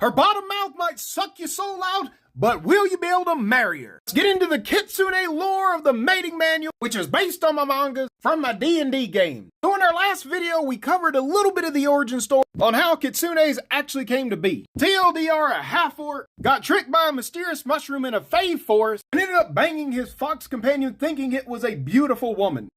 Her bottom mouth might suck your soul out, but will you be able to marry her? Let's get into the kitsune lore of the mating manual, which is based on my mangas from my D&D game. So in our last video, we covered a little bit of the origin story on how kitsunes actually came to be. TLDR, a half-orc, got tricked by a mysterious mushroom in a fey forest and ended up banging his fox companion thinking it was a beautiful woman.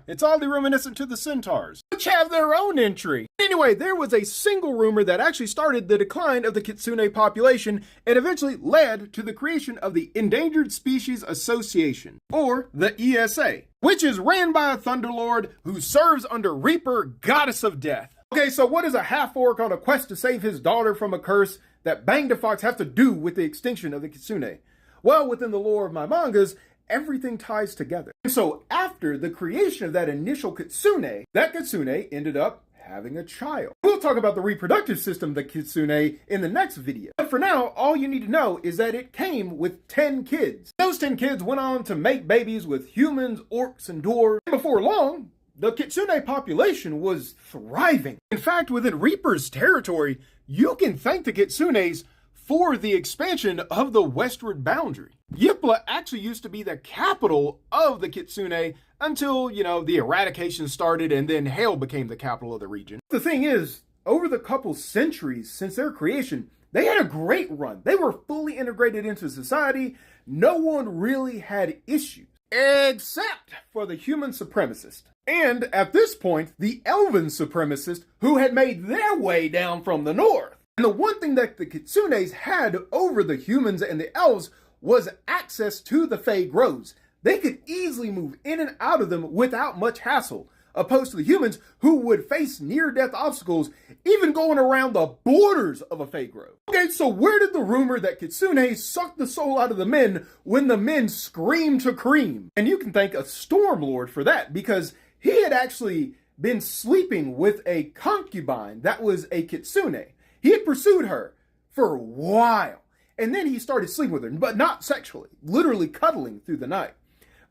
It's oddly reminiscent to the centaurs, which have their own entry. Anyway, there was a single rumor that actually started the decline of the kitsune population and eventually led to the creation of the Endangered Species Association, or the ESA, which is ran by a Thunderlord who serves under Reaper, Goddess of Death. Okay, so what does a half-orc on a quest to save his daughter from a curse that banged a fox have to do with the extinction of the kitsune? Well, within the lore of my mangas, everything ties together. And so after the creation of that initial kitsune, that kitsune ended up having a child. We'll talk about the reproductive system of the kitsune in the next video. But for now, all you need to know is that it came with 10 kids. Those 10 kids went on to make babies with humans, orcs, and dwarves. And before long, the kitsune population was thriving. In fact, within Reaper's territory, you can thank the kitsunes for the expansion of the westward boundary. Yipla actually used to be the capital of the kitsune until, the eradication started and then Hale became the capital of the region. The thing is, over the couple centuries since their creation, they had a great run. They were fully integrated into society. No one really had issues, except for the human supremacist. And at this point, the elven supremacist who had made their way down from the north. And the one thing that the kitsunes had over the humans and the elves was access to the Fey groves. They could easily move in and out of them without much hassle, opposed to the humans who would face near-death obstacles, even going around the borders of a Fey grove. Okay, so where did the rumor that kitsunes sucked the soul out of the men when the men screamed to cream? And you can thank a Stormlord for that, because he had actually been sleeping with a concubine that was a kitsune. He had pursued her for a while, and then he started sleeping with her, but not sexually, literally cuddling through the night.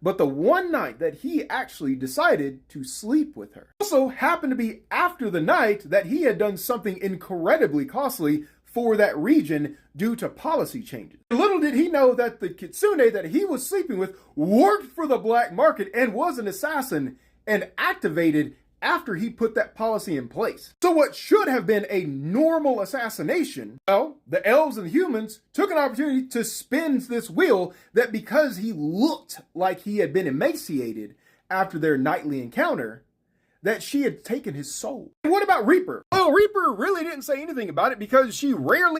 But the one night that he actually decided to sleep with her also happened to be after the night that he had done something incredibly costly for that region due to policy changes. Little did he know that the kitsune that he was sleeping with worked for the black market and was an assassin and activated after he put that policy in place. So what should have been a normal assassination, well, the elves and the humans took an opportunity to spin this wheel that because he looked like he had been emaciated after their nightly encounter, that she had taken his soul. And what about Reaper? Well, Reaper really didn't say anything about it because she rarely